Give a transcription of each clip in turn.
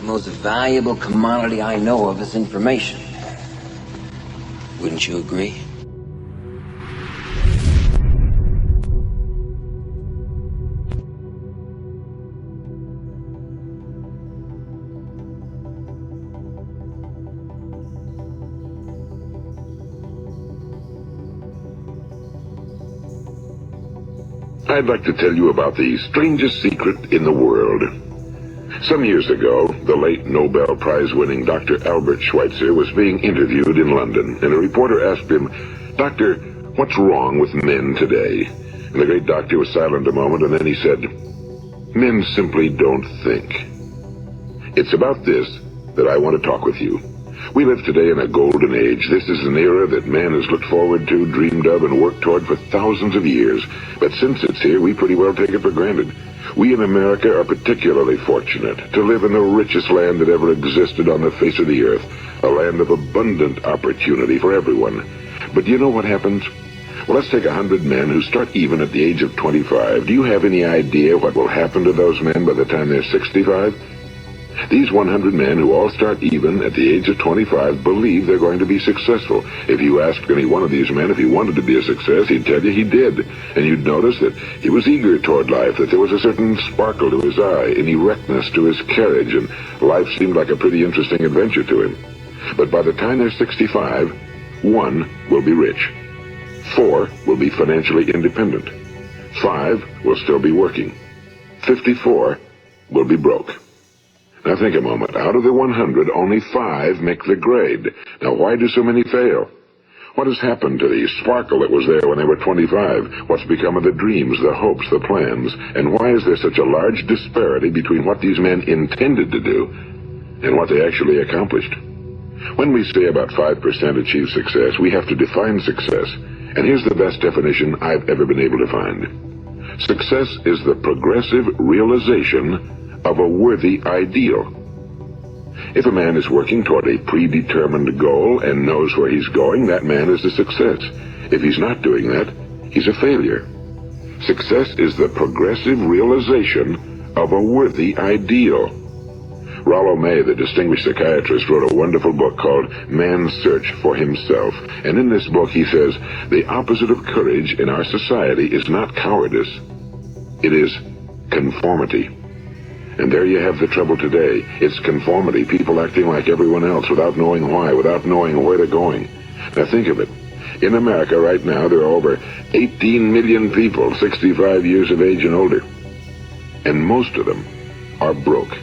most valuable commodity I know of is information. Wouldn't you agree? I'd like to tell you about the strangest secret in the world. Some years ago, the late Nobel Prize-winning Dr. Albert Schweitzer was being interviewed in London, and a reporter asked him, "Doctor, what's wrong with men today?" And the great doctor was silent a moment, and then he said, "Men simply don't think." It's about this that I want to talk with you. We live today in a golden age. This is an era that man has looked forward to, dreamed of, and worked toward for thousands of years. But since it's here, we pretty well take it for granted. We in America are particularly fortunate to live in the richest land that ever existed on the face of the earth, a land of abundant opportunity for everyone. But do you know what happens? Well, let's take 100 men who start even at the age of 25. Do you have any idea what will happen to those men by the time they're 65? These 100 men who all start even at the age of 25 believe they're going to be successful. If you asked any one of these men if he wanted to be a success, he'd tell you he did. And you'd notice that he was eager toward life, that there was a certain sparkle to his eye, an erectness to his carriage, and life seemed like a pretty interesting adventure to him. But by the time they're 65, 1 will be rich. 4 will be financially independent. 5 will still be working. 54 will be broke. Now think a moment. Out of the 100, only 5 make the grade. Now why do so many fail? What has happened to the sparkle that was there when they were 25? What's become of the dreams, the hopes, the plans? And why is there such a large disparity between what these men intended to do and what they actually accomplished? When we say about 5% achieve success, we have to define success. And here's the best definition I've ever been able to find. Success is the progressive realization of a worthy ideal. If a man is working toward a predetermined goal and knows where he's going, that man is a success. If he's not doing that, he's a failure. Success is the progressive realization of a worthy ideal. Rollo May, the distinguished psychiatrist, wrote a wonderful book called Man's Search for Himself. And in this book he says, the opposite of courage in our society is not cowardice. It is conformity. And there you have the trouble today. It's conformity, people acting like everyone else without knowing why, without knowing where they're going. Now think of it. In America right now, there are over 18 million people 65 years of age and older. And most of them are broke.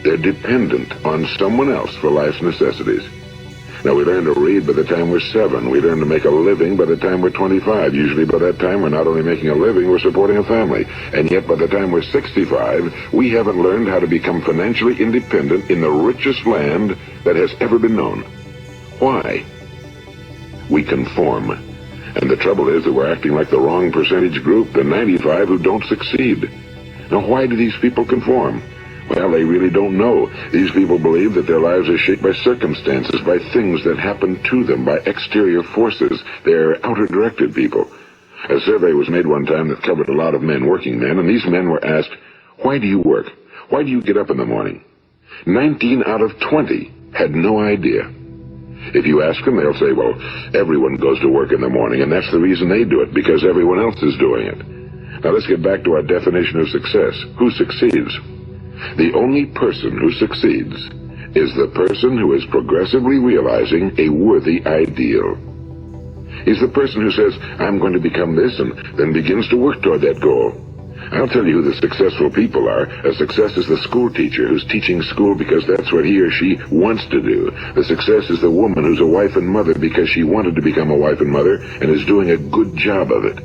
They're dependent on someone else for life's necessities. Now, we learn to read by the time we're 7. We learn to make a living by the time we're 25. Usually by that time, we're not only making a living, we're supporting a family. And yet, by the time we're 65, we haven't learned how to become financially independent in the richest land that has ever been known. Why? We conform. And the trouble is that we're acting like the wrong percentage group, the 95 who don't succeed. Now, why do these people conform? Well, they really don't know. These people believe that their lives are shaped by circumstances, by things that happen to them, by exterior forces. They're outer-directed people. A survey was made one time that covered a lot of men, working men, and these men were asked, why do you work? Why do you get up in the morning? 19 out of 20 had no idea. If you ask them, they'll say, well, everyone goes to work in the morning, and that's the reason they do it, because everyone else is doing it. Now let's get back to our definition of success. Who succeeds? The only person who succeeds is the person who is progressively realizing a worthy ideal. He's the person who says, I'm going to become this, and then begins to work toward that goal. I'll tell you who the successful people are. A success is the school teacher who's teaching school because that's what he or she wants to do. The success is the woman who's a wife and mother because she wanted to become a wife and mother and is doing a good job of it.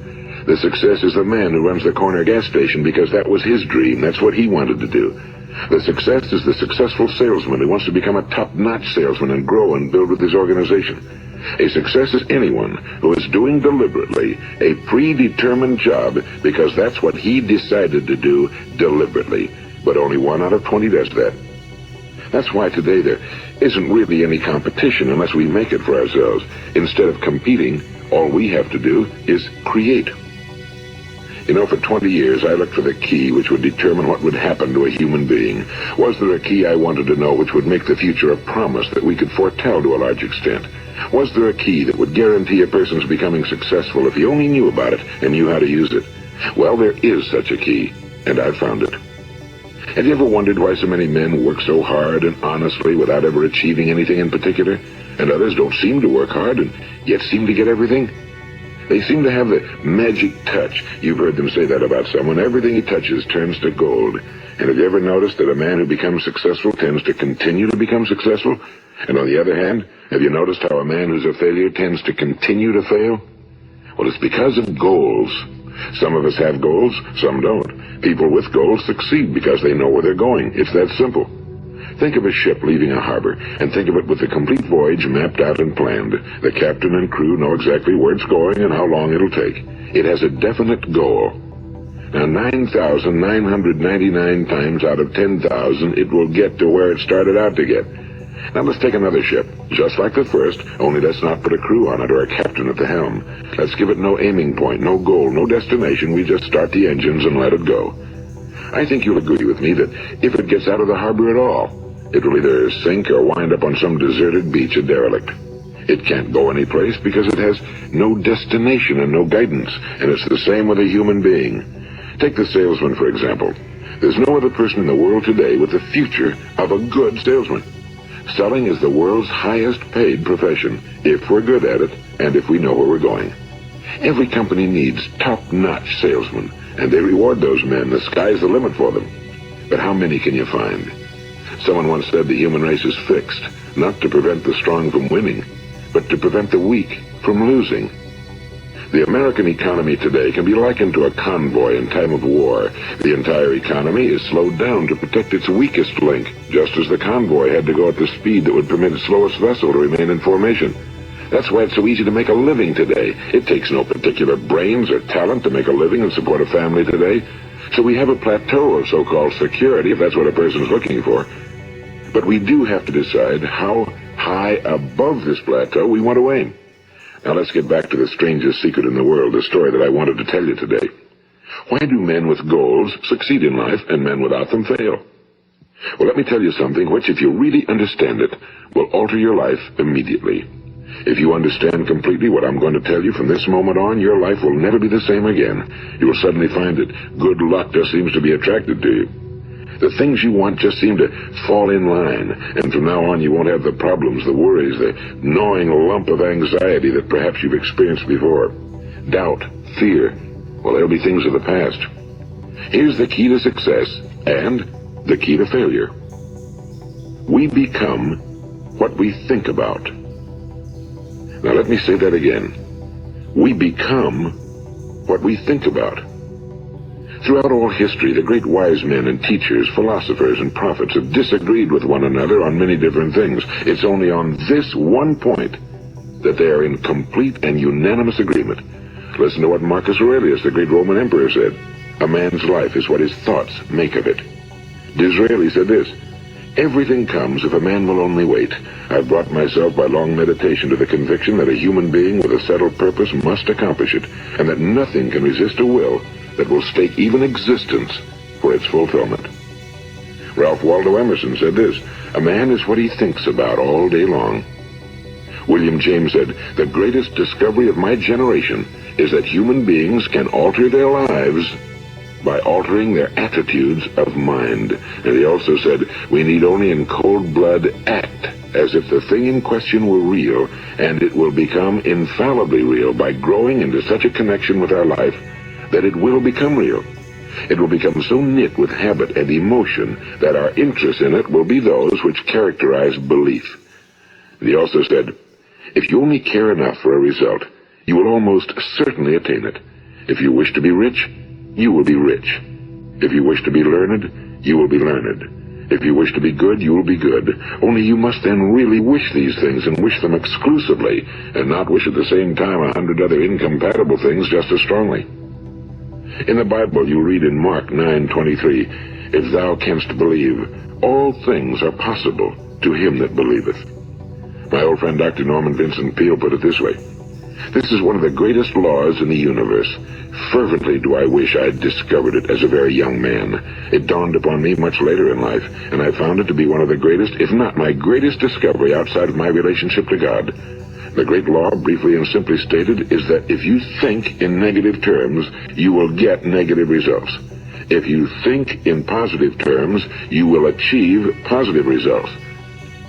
The success is the man who runs the corner gas station because that was his dream. That's what he wanted to do. The success is the successful salesman who wants to become a top-notch salesman and grow and build with his organization. A success is anyone who is doing deliberately a predetermined job because that's what he decided to do deliberately. But only 1 out of 20 does that. That's why today there isn't really any competition unless we make it for ourselves. Instead of competing, all we have to do is create. You know, for 20 years I looked for the key which would determine what would happen to a human being. Was there a key I wanted to know which would make the future a promise that we could foretell to a large extent? Was there a key that would guarantee a person's becoming successful if he only knew about it and knew how to use it? Well, there is such a key, and I've found it. Have you ever wondered why so many men work so hard and honestly without ever achieving anything in particular, and others don't seem to work hard and yet seem to get everything? They seem to have the magic touch. You've heard them say that about someone. Everything he touches turns to gold. And have you ever noticed that a man who becomes successful tends to continue to become successful? And on the other hand, have you noticed how a man who's a failure tends to continue to fail? Well, it's because of goals. Some of us have goals, some don't. People with goals succeed because they know where they're going. It's that simple. Think of a ship leaving a harbor, and think of it with the complete voyage mapped out and planned. The captain and crew know exactly where it's going and how long it'll take. It has a definite goal. Now, 9,999 times out of 10,000, it will get to where it started out to get. Now, let's take another ship, just like the first, only let's not put a crew on it or a captain at the helm. Let's give it no aiming point, no goal, no destination. We just start the engines and let it go. I think you'll agree with me that if it gets out of the harbor at all, it will either sink or wind up on some deserted beach, a derelict. It can't go anyplace because it has no destination and no guidance, and it's the same with a human being. Take the salesman, for example. There's no other person in the world today with the future of a good salesman. Selling is the world's highest paid profession, if we're good at it and if we know where we're going. Every company needs top-notch salesmen, and they reward those men. The sky's the limit for them. But how many can you find? Someone once said the human race is fixed, not to prevent the strong from winning, but to prevent the weak from losing. The American economy today can be likened to a convoy in time of war. The entire economy is slowed down to protect its weakest link, just as the convoy had to go at the speed that would permit its slowest vessel to remain in formation. That's why it's so easy to make a living today. It takes no particular brains or talent to make a living and support a family today. So we have a plateau of so-called security, if that's what a person's looking for. But we do have to decide how high above this plateau we want to aim. Now let's get back to the strangest secret in the world, the story that I wanted to tell you today. Why do men with goals succeed in life and men without them fail? Well, let me tell you something which, if you really understand it, will alter your life immediately. If you understand completely what I'm going to tell you from this moment on, your life will never be the same again. You will suddenly find that good luck just seems to be attracted to you. The things you want just seem to fall in line, and from now on you won't have the problems, the worries, the gnawing lump of anxiety that perhaps you've experienced before. Doubt, fear, well, they'll be things of the past. Here's the key to success and the key to failure. We become what we think about. Now let me say that again. We become what we think about. Throughout all history, the great wise men and teachers, philosophers and prophets have disagreed with one another on many different things. It's only on this one point that they are in complete and unanimous agreement. Listen to what Marcus Aurelius, the great Roman emperor, said. A man's life is what his thoughts make of it. Disraeli said this. Everything comes if a man will only wait. I've brought myself by long meditation to the conviction that a human being with a settled purpose must accomplish it, and that nothing can resist a will that will stake even existence for its fulfillment. Ralph Waldo Emerson said this, a man is what he thinks about all day long. William James said, the greatest discovery of my generation is that human beings can alter their lives by altering their attitudes of mind. And he also said, we need only in cold blood act as if the thing in question were real, and it will become infallibly real by growing into such a connection with our life that it will become real. It will become so knit with habit and emotion that our interest in it will be those which characterize belief. And he also said, if you only care enough for a result, you will almost certainly attain it. If you wish to be rich, you will be rich. If you wish to be learned, you will be learned. If you wish to be good, you will be good. Only you must then really wish these things and wish them exclusively, and not wish at the same time 100 other incompatible things just as strongly. In the Bible, you read in Mark 9:23, if thou canst believe, all things are possible to him that believeth. My old friend Dr. Norman Vincent Peale put it this way, This is one of the greatest laws in the universe. Fervently do I wish I had discovered it as a very young man. It dawned upon me much later in life, and I found it to be one of the greatest, if not my greatest discovery outside of my relationship to God. The great law, briefly and simply stated, is that if you think in negative terms, you will get negative results. If you think in positive terms, you will achieve positive results.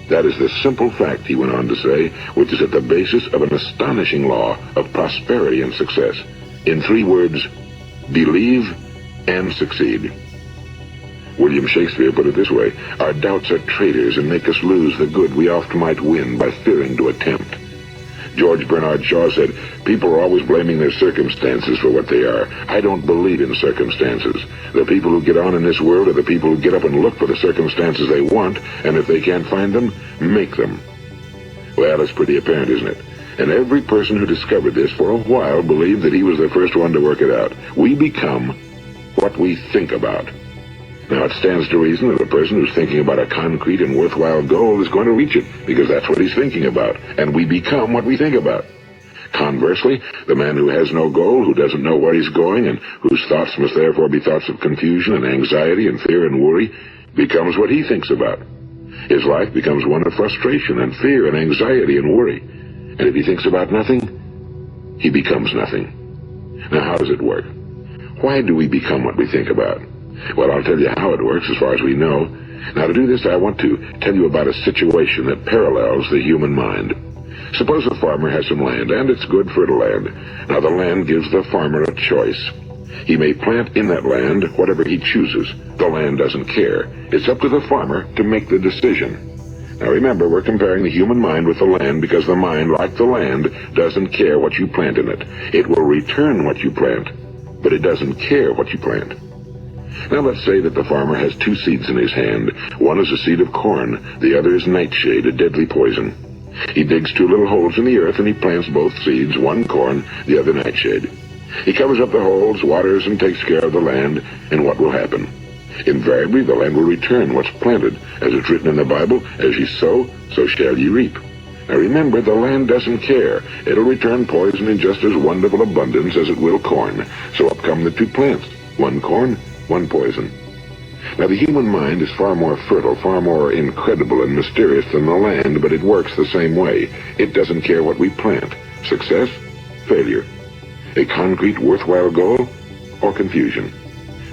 That is the simple fact, he went on to say, which is at the basis of an astonishing law of prosperity and success. In 3 words, believe and succeed. William Shakespeare put it this way: our doubts are traitors and make us lose the good we oft might win by fearing to attempt. George Bernard Shaw said, people are always blaming their circumstances for what they are. I don't believe in circumstances. The people who get on in this world are the people who get up and look for the circumstances they want, and if they can't find them, make them. Well, it's pretty apparent, isn't it? And every person who discovered this for a while believed that he was the first one to work it out. We become what we think about. Now, it stands to reason that a person who's thinking about a concrete and worthwhile goal is going to reach it, because that's what he's thinking about, and we become what we think about. Conversely, the man who has no goal, who doesn't know where he's going, and whose thoughts must therefore be thoughts of confusion and anxiety and fear and worry, becomes what he thinks about. His life becomes one of frustration and fear and anxiety and worry. And if he thinks about nothing, he becomes nothing. Now, how does it work? Why do we become what we think about? Well, I'll tell you how it works as far as we know. Now, to do this, I want to tell you about a situation that parallels the human mind. Suppose a farmer has some land, and it's good fertile land. Now, the land gives the farmer a choice. He may plant in that land whatever he chooses. The land doesn't care. It's up to the farmer to make the decision. Now, remember, we're comparing the human mind with the land because the mind, like the land, doesn't care what you plant in it. It will return what you plant, but it doesn't care what you plant. Now let's say that the farmer has 2 seeds in his hand. One is a seed of corn, the other is nightshade, a deadly poison. He digs 2 little holes in the earth and he plants both seeds, one corn, the other nightshade. He covers up the holes, waters, and takes care of the land, and what will happen? Invariably, the land will return what's planted. As it's written in the Bible, as ye sow, so shall ye reap. Now remember, the land doesn't care. It'll return poison in just as wonderful abundance as it will corn. So up come the 2 plants, one corn, one poison. Now, the human mind is far more fertile, far more incredible and mysterious than the land, but it works the same way. It doesn't care what we plant. Success, failure. A concrete, worthwhile goal, or confusion.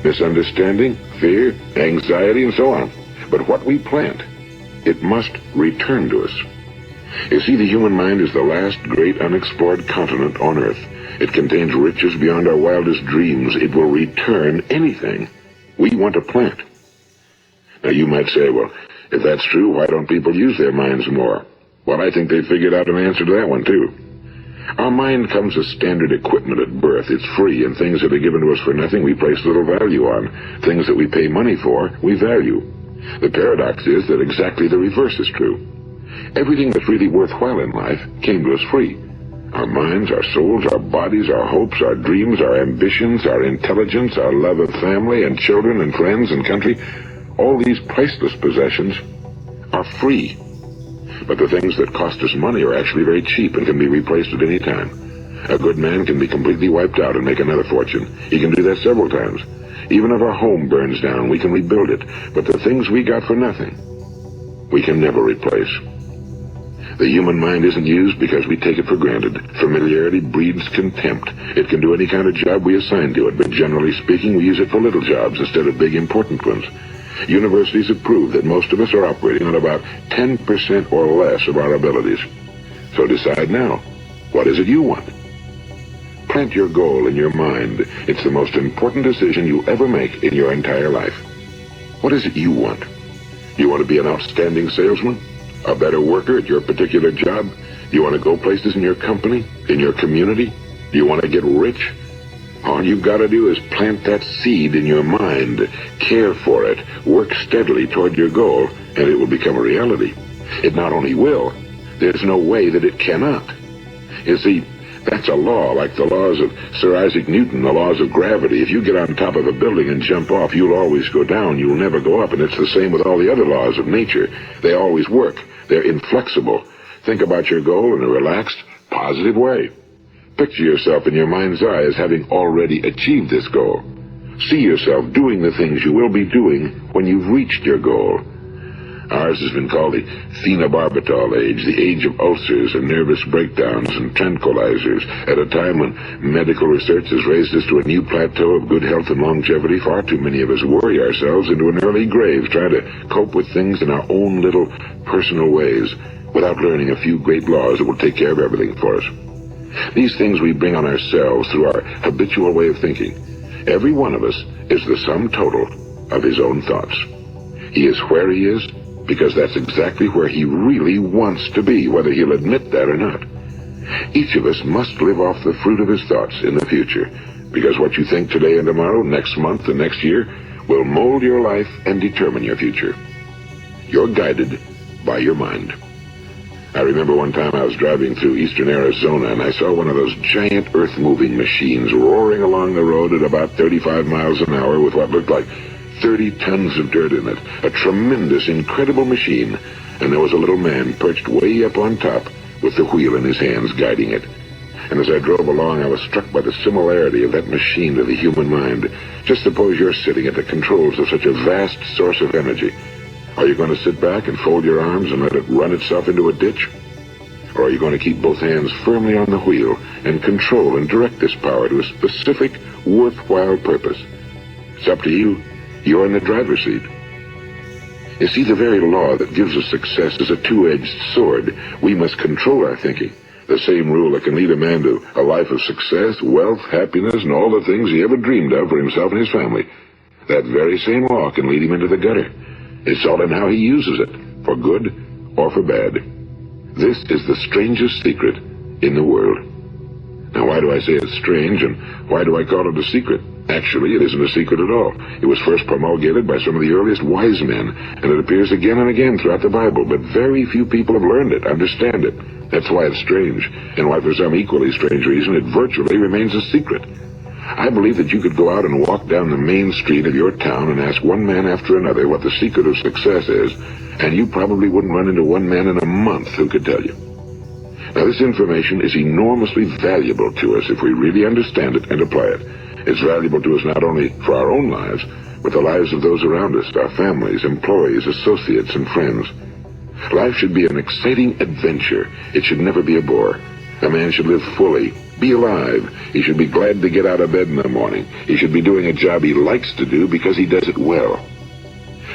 Misunderstanding, fear, anxiety, and so on. But what we plant, it must return to us. You see, the human mind is the last great unexplored continent on Earth. It contains riches beyond our wildest dreams. It will return anything we want to plant. Now, you might say, well, if that's true, why don't people use their minds more? Well, I think they figured out an answer to that one, too. Our mind comes as standard equipment at birth. It's free, and things that are given to us for nothing we place little value on. Things that we pay money for, we value. The paradox is that exactly the reverse is true. Everything that's really worthwhile in life came to us free. Our minds, our souls, our bodies, our hopes, our dreams, our ambitions, our intelligence, our love of family and children and friends and country, all these priceless possessions are free. But the things that cost us money are actually very cheap and can be replaced at any time. A good man can be completely wiped out and make another fortune. He can do that several times. Even if our home burns down, we can rebuild it. But the things we got for nothing, we can never replace. The human mind isn't used because we take it for granted. Familiarity breeds contempt. It can do any kind of job we assign to it, but generally speaking, we use it for little jobs instead of big, important ones. Universities have proved that most of us are operating on about 10% or less of our abilities. So decide now, what is it you want? Plant your goal in your mind. It's the most important decision you'll ever make in your entire life. What is it you want? You want to be an outstanding salesman? A better worker at your particular job? You want to go places in your company, in your community? Do you want to get rich? All you've got to do is plant that seed in your mind, care for it, work steadily toward your goal, and it will become a reality. It not only will, there's no way that it cannot. You see, that's a law, like the laws of Sir Isaac Newton, the laws of gravity. If you get on top of a building and jump off, you'll always go down, you'll never go up, and it's the same with all the other laws of nature. They always work. They're inflexible. Think about your goal in a relaxed, positive way. Picture yourself in your mind's eye as having already achieved this goal. See yourself doing the things you will be doing when you've reached your goal. Ours has been called the phenobarbital age, the age of ulcers and nervous breakdowns and tranquilizers. At a time when medical research has raised us to a new plateau of good health and longevity, far too many of us worry ourselves into an early grave trying to cope with things in our own little personal ways without learning a few great laws that will take care of everything for us. These things we bring on ourselves through our habitual way of thinking. Every one of us is the sum total of his own thoughts. He is where he is because that's exactly where he really wants to be, whether he'll admit that or not. Each of us must live off the fruit of his thoughts in the future, because what you think today and tomorrow, next month and next year, will mold your life and determine your future. You're guided by your mind. I remember one time I was driving through eastern Arizona and I saw one of those giant earth-moving machines roaring along the road at about 35 miles an hour with what looked like 30 tons of dirt in it. A tremendous, incredible machine. And there was a little man perched way up on top with the wheel in his hands guiding it. And as I drove along, I was struck by the similarity of that machine to the human mind. Just suppose you're sitting at the controls of such a vast source of energy. Are you going to sit back and fold your arms and let it run itself into a ditch? Or are you going to keep both hands firmly on the wheel and control and direct this power to a specific, worthwhile purpose? It's up to you. You're in the driver's seat. You see, the very law that gives us success is a two-edged sword. We must control our thinking. The same rule that can lead a man to a life of success, wealth, happiness, and all the things he ever dreamed of for himself and his family. That very same law can lead him into the gutter. It's all in how he uses it, for good or for bad. This is the strangest secret in the world. Now, why do I say it's strange, and why do I call it a secret? Actually, it isn't a secret at all. It was first promulgated by some of the earliest wise men, and it appears again and again throughout the Bible, but very few people have learned it, understand it. That's why it's strange, and why for some equally strange reason it virtually remains a secret. I believe that you could go out and walk down the main street of your town and ask one man after another what the secret of success is, and you probably wouldn't run into one man in a month who could tell you. Now, this information is enormously valuable to us if we really understand it and apply it. It's valuable to us not only for our own lives, but the lives of those around us, our families, employees, associates, and friends. Life should be an exciting adventure. It should never be a bore. A man should live fully, be alive. He should be glad to get out of bed in the morning. He should be doing a job he likes to do because he does it well.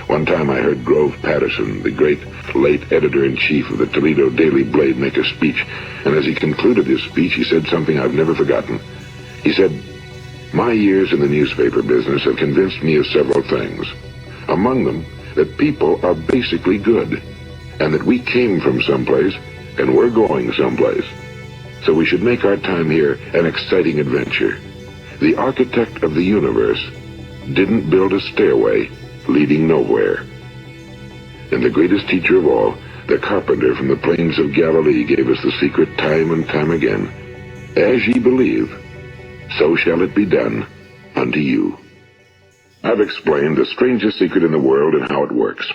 One time I heard Grove Patterson, the great late editor-in-chief of the Toledo Daily Blade, make a speech, and as he concluded his speech, he said something I've never forgotten. He said, "My years in the newspaper business have convinced me of several things. Among them, that people are basically good, and that we came from someplace, and we're going someplace. So we should make our time here an exciting adventure. The architect of the universe didn't build a stairway leading nowhere." And the greatest teacher of all, the carpenter from the plains of Galilee, gave us the secret time and time again. As ye believe, so shall it be done unto you. I've explained the strangest secret in the world and how it works.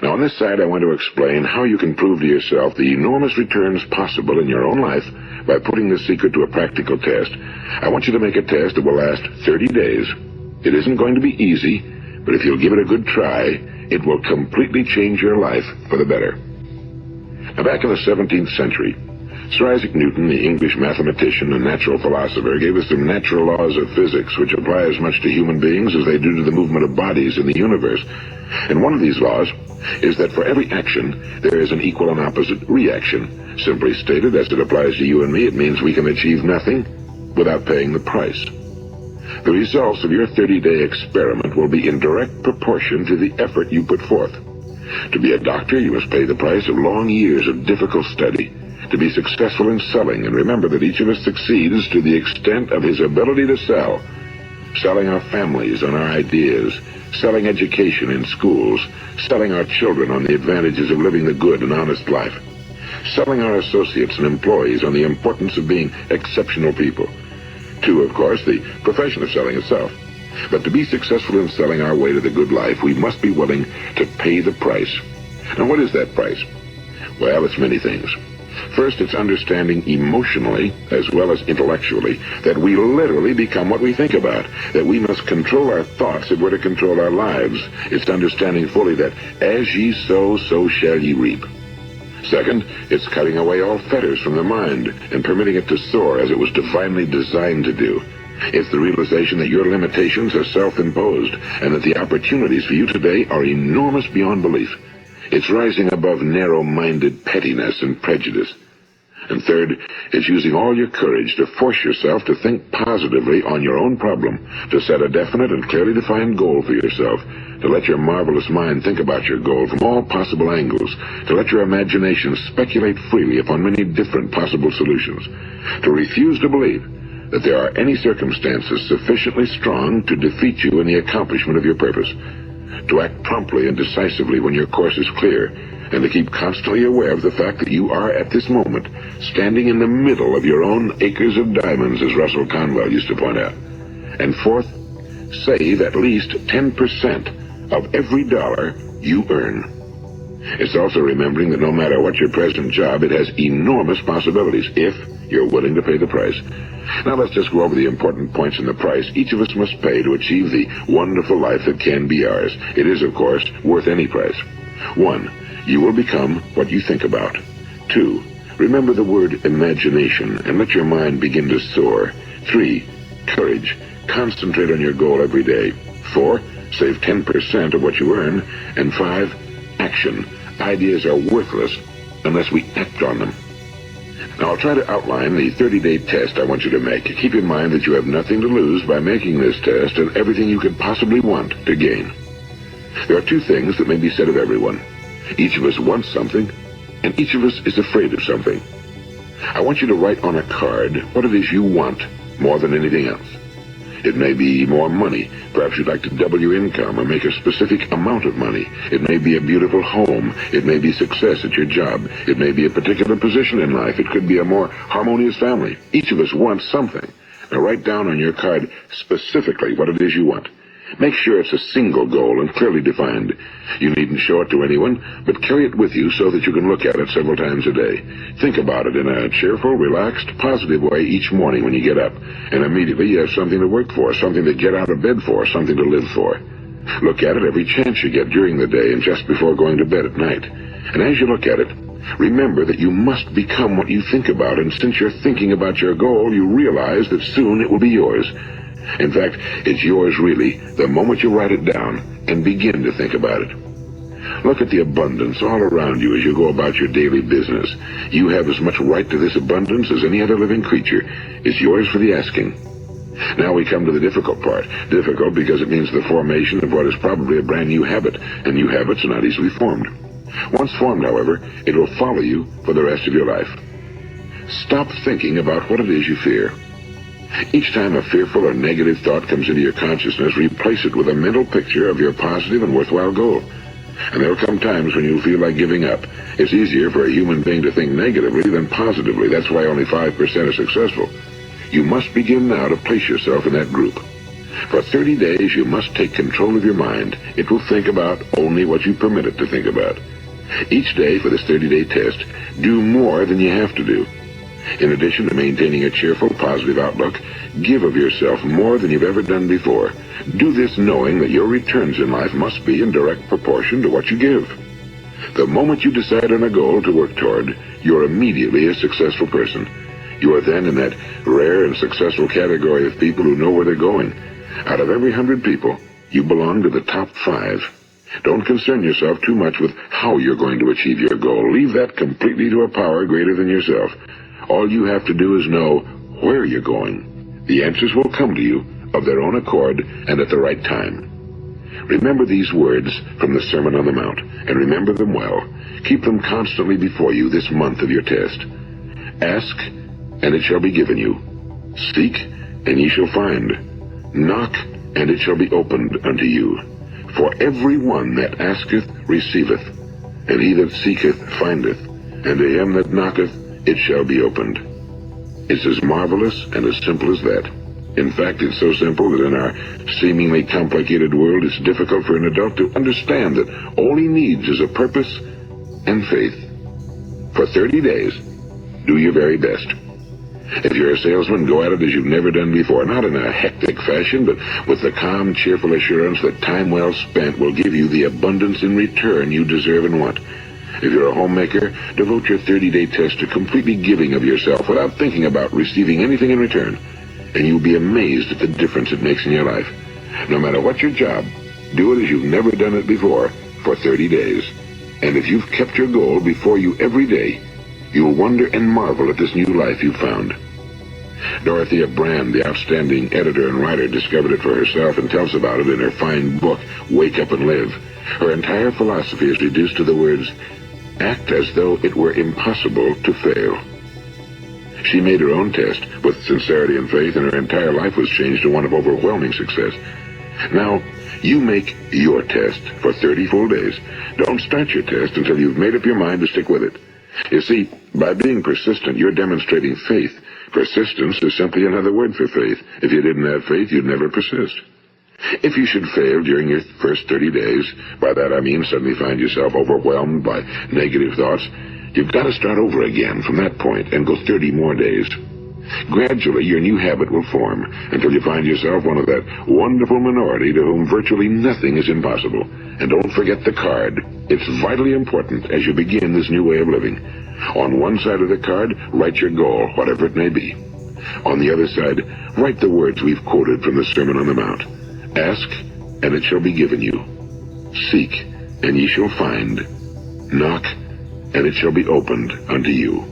Now, on this side, I want to explain how you can prove to yourself the enormous returns possible in your own life by putting this secret to a practical test. I want you to make a test that will last 30 days. It isn't going to be easy, but if you'll give it a good try, it will completely change your life for the better. Now, back in the 17th century, Sir Isaac Newton, the English mathematician and natural philosopher, gave us some natural laws of physics which apply as much to human beings as they do to the movement of bodies in the universe. And one of these laws is that for every action, there is an equal and opposite reaction. Simply stated, as it applies to you and me, it means we can achieve nothing without paying the price. The results of your 30-day experiment will be in direct proportion to the effort you put forth. To be a doctor, you must pay the price of long years of difficult study. To be successful in selling, and remember that each of us succeeds to the extent of his ability to sell. Selling our families on our ideas, selling education in schools, selling our children on the advantages of living the good and honest life, selling our associates and employees on the importance of being exceptional people. To, of course, the profession of selling itself. But to be successful in selling our way to the good life, we must be willing to pay the price. Now, what is that price? Well, it's many things. First, it's understanding emotionally, as well as intellectually, that we literally become what we think about, that we must control our thoughts if we're to control our lives. It's understanding fully that as ye sow, so shall ye reap. Second, it's cutting away all fetters from the mind and permitting it to soar as it was divinely designed to do. It's the realization that your limitations are self-imposed and that the opportunities for you today are enormous beyond belief. It's rising above narrow-minded pettiness and prejudice. And third, it's using all your courage to force yourself to think positively on your own problem, to set a definite and clearly defined goal for yourself, to let your marvelous mind think about your goal from all possible angles, to let your imagination speculate freely upon many different possible solutions, to refuse to believe that there are any circumstances sufficiently strong to defeat you in the accomplishment of your purpose, to act promptly and decisively when your course is clear, and to keep constantly aware of the fact that you are at this moment standing in the middle of your own acres of diamonds, as Russell Conwell used to point out. And fourth, save at least 10% of every dollar you earn. It's also remembering that no matter what your present job, it has enormous possibilities if you're willing to pay the price. Now let's just go over the important points in the price each of us must pay to achieve the wonderful life that can be ours. It is, of course, worth any price. 1. You will become what you think about. 2. Remember the word imagination and let your mind begin to soar. 3. Courage. Concentrate on your goal every day. 4. Save 10% of what you earn. And 5. Action. Ideas are worthless unless we act on them. Now I'll try to outline the 30-day test I want you to make. Keep in mind that you have nothing to lose by making this test and everything you could possibly want to gain. There are two things that may be said of everyone. Each of us wants something, and each of us is afraid of something. I want you to write on a card what it is you want more than anything else. It may be more money. Perhaps you'd like to double your income or make a specific amount of money. It may be a beautiful home. It may be success at your job. It may be a particular position in life. It could be a more harmonious family. Each of us wants something. Now write down on your card specifically what it is you want. Make sure it's a single goal and clearly defined. You needn't show it to anyone, but carry it with you so that you can look at it several times a day. Think about it in a cheerful, relaxed, positive way each morning when you get up, and immediately you have something to work for, something to get out of bed for, something to live for. Look at it every chance you get during the day and just before going to bed at night. And as you look at it, remember that you must become what you think about, and since you're thinking about your goal, you realize that soon it will be yours. In fact, it's yours really the moment you write it down and begin to think about it. Look at the abundance all around you as you go about your daily business. You have as much right to this abundance as any other living creature. It's yours for the asking. Now we come to the difficult part. Difficult because it means the formation of what is probably a brand new habit, and new habits are not easily formed. Once formed, however, it will follow you for the rest of your life. Stop thinking about what it is you fear. Each time a fearful or negative thought comes into your consciousness, replace it with a mental picture of your positive and worthwhile goal. And there will come times when you'll feel like giving up. It's easier for a human being to think negatively than positively. That's why only 5% are successful. You must begin now to place yourself in that group. For 30 days, you must take control of your mind. It will think about only what you permit it to think about. Each day for this 30-day test, do more than you have to do. In addition to maintaining a cheerful, positive outlook, give of yourself more than you've ever done before. Do this knowing that your returns in life must be in direct proportion to what you give. The moment you decide on a goal to work toward, you're immediately a successful person. You are then in that rare and successful category of people who know where they're going. Out of every 100 people, you belong to the top 5. Don't concern yourself too much with how you're going to achieve your goal. Leave that completely to a power greater than yourself. All you have to do is know where you're going. The answers will come to you of their own accord and at the right time. Remember these words from the Sermon on the Mount, and remember them well. Keep them constantly before you this month of your test. Ask, and it shall be given you. Seek, and ye shall find. Knock, and it shall be opened unto you. For every one that asketh receiveth, and he that seeketh findeth, and to him that knocketh it shall be opened. It's as marvelous and as simple as that. In fact, it's so simple that in our seemingly complicated world, it's difficult for an adult to understand that all he needs is a purpose and faith. For 30 days, Do your very best. If you're a salesman, go at it as you've never done before, not in a hectic fashion, but with the calm, cheerful assurance that time well spent will give you the abundance in return you deserve and want. If you're a homemaker, devote your 30-day test to completely giving of yourself without thinking about receiving anything in return, and you'll be amazed at the difference it makes in your life. No matter what your job, do it as you've never done it before for 30 days. And if you've kept your goal before you every day, you'll wonder and marvel at this new life you've found. Dorothea Brand, the outstanding editor and writer, discovered it for herself and tells about it in her fine book, Wake Up and Live. Her entire philosophy is reduced to the words, act as though it were impossible to fail. She made her own test with sincerity and faith, and her entire life was changed to one of overwhelming success. Now, you make your test for 30 full days. Don't start your test until you've made up your mind to stick with it. You see, by being persistent, you're demonstrating faith. Persistence is simply another word for faith. If you didn't have faith, you'd never persist. If you should fail during your first 30 days, by that I mean suddenly find yourself overwhelmed by negative thoughts, you've got to start over again from that point and go 30 more days. Gradually, your new habit will form until you find yourself one of that wonderful minority to whom virtually nothing is impossible. And don't forget the card. It's vitally important as you begin this new way of living. On one side of the card, write your goal, whatever it may be. On the other side, write the words we've quoted from the Sermon on the Mount. Ask, and it shall be given you. Seek, and ye shall find. Knock, and it shall be opened unto you.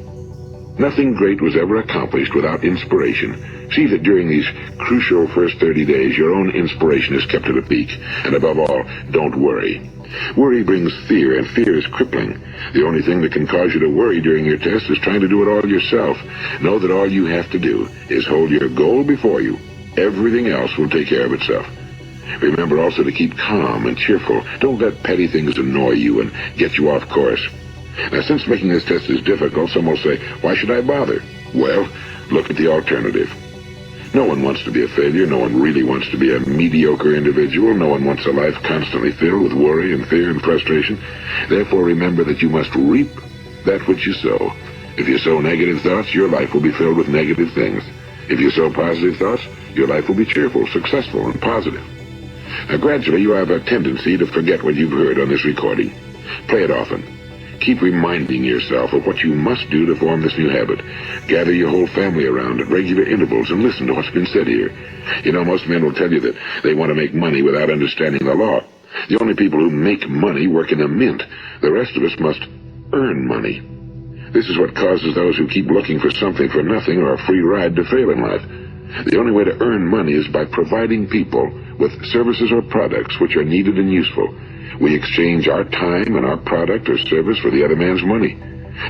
Nothing great was ever accomplished without inspiration. See that during these crucial first 30 days, your own inspiration is kept at a peak. And above all, don't worry. Worry brings fear, and fear is crippling. The only thing that can cause you to worry during your test is trying to do it all yourself. Know that all you have to do is hold your goal before you. Everything else will take care of itself. Remember also to keep calm and cheerful. Don't let petty things annoy you and get you off course. Now, since making this test is difficult, some will say, why should I bother? Well, look at the alternative. No one wants to be a failure. No one really wants to be a mediocre individual. No one wants a life constantly filled with worry and fear and frustration. Therefore, remember that you must reap that which you sow. If you sow negative thoughts, your life will be filled with negative things. If you sow positive thoughts, your life will be cheerful, successful, and positive. Now, gradually, you have a tendency to forget what you've heard on this recording. Play it often. Keep reminding yourself of what you must do to form this new habit. Gather your whole family around at regular intervals and listen to what's been said here. You know, most men will tell you that they want to make money without understanding the law. The only people who make money work in a mint. The rest of us must earn money. This is what causes those who keep looking for something for nothing or a free ride to fail in life. The only way to earn money is by providing people with services or products which are needed and useful. We exchange our time and our product or service for the other man's money.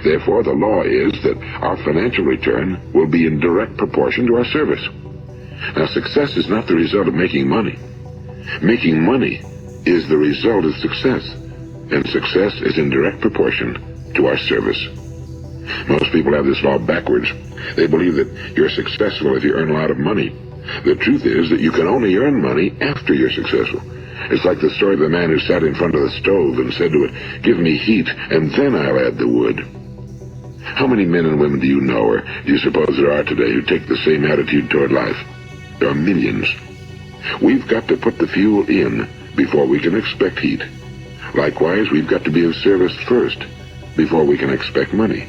Therefore, the law is that our financial return will be in direct proportion to our service. Now, success is not the result of making money. Making money is the result of success, and success is in direct proportion to our service. Most people have this law backwards. They believe that you're successful if you earn a lot of money. The truth is that you can only earn money after you're successful. It's like the story of the man who sat in front of the stove and said to it, give me heat, and then I'll add the wood. How many men and women do you know, or do you suppose there are today, who take the same attitude toward life? There are millions. We've got to put the fuel in before we can expect heat. Likewise, we've got to be of service first before we can expect money.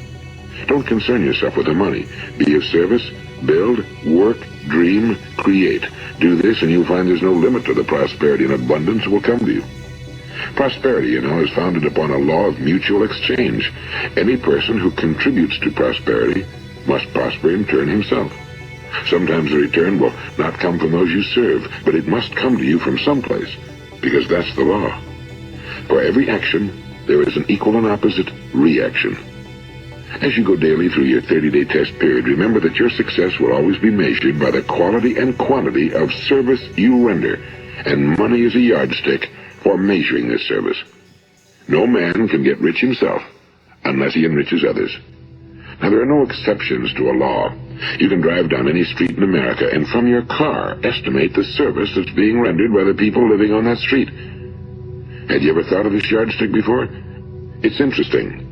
Don't concern yourself with the money. Be of service, build, work, dream, create. Do this and you'll find there's no limit to the prosperity and abundance that will come to you. Prosperity, you know, is founded upon a law of mutual exchange. Any person who contributes to prosperity must prosper in turn himself. Sometimes the return will not come from those you serve, but it must come to you from someplace, because that's the law. For every action, there is an equal and opposite reaction. As you go daily through your 30-day test period, remember that your success will always be measured by the quality and quantity of service you render, and money is a yardstick for measuring this service. No man can get rich himself unless he enriches others. Now, there are no exceptions to a law. You can drive down any street in America and from your car estimate the service that's being rendered by the people living on that street. Had you ever thought of this yardstick before? It's interesting.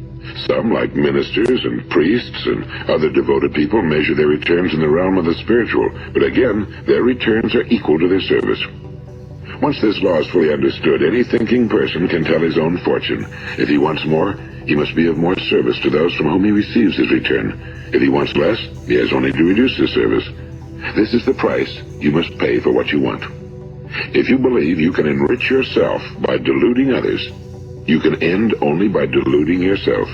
Some, like ministers and priests and other devoted people, measure their returns in the realm of the spiritual, but again, their returns are equal to their service. Once this law is fully understood, any thinking person can tell his own fortune. If he wants more, he must be of more service to those from whom he receives his return. If he wants less, he has only to reduce his service. This is the price you must pay for what you want. If you believe you can enrich yourself by deluding others, you can end only by deluding yourself.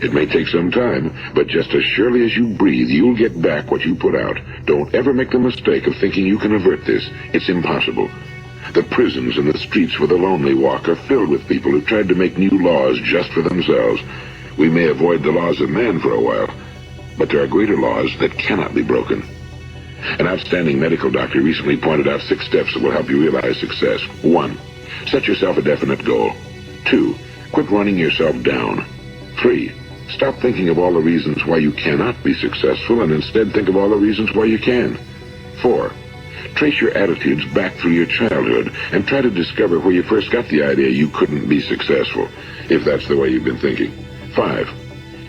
It may take some time, but just as surely as you breathe, you'll get back what you put out. Don't ever make the mistake of thinking you can avert this. It's impossible. The prisons and the streets where the lonely walk are filled with people who tried to make new laws just for themselves. We may avoid the laws of man for a while, but there are greater laws that cannot be broken. An outstanding medical doctor recently pointed out 6 steps that will help you realize success. 1. Set yourself a definite goal. 2. Quit running yourself down. 3. Stop thinking of all the reasons why you cannot be successful and instead think of all the reasons why you can. 4. Trace your attitudes back through your childhood and try to discover where you first got the idea you couldn't be successful, if that's the way you've been thinking. 5.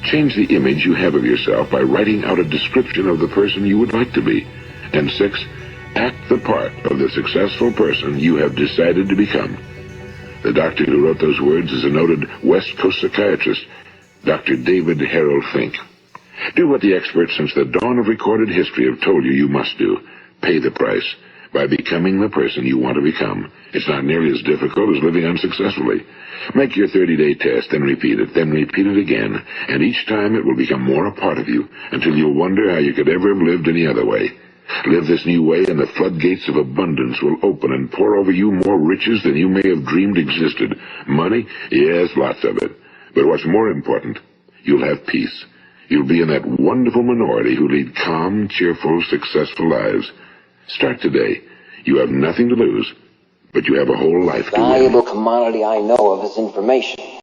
Change the image you have of yourself by writing out a description of the person you would like to be. And 6. Act the part of the successful person you have decided to become. The doctor who wrote those words is a noted West Coast psychiatrist, Dr. David Harold Fink. Do what the experts since the dawn of recorded history have told you you must do. Pay the price by becoming the person you want to become. It's not nearly as difficult as living unsuccessfully. Make your 30-day test, then repeat it again, and each time it will become more a part of you until you'll wonder how you could ever have lived any other way. Live this new way, and the floodgates of abundance will open and pour over you more riches than you may have dreamed existed. Money? Yes, lots of it. But what's more important, you'll have peace. You'll be in that wonderful minority who lead calm, cheerful, successful lives. Start today. You have nothing to lose, but you have a whole life to win. The valuable commodity I know of is information.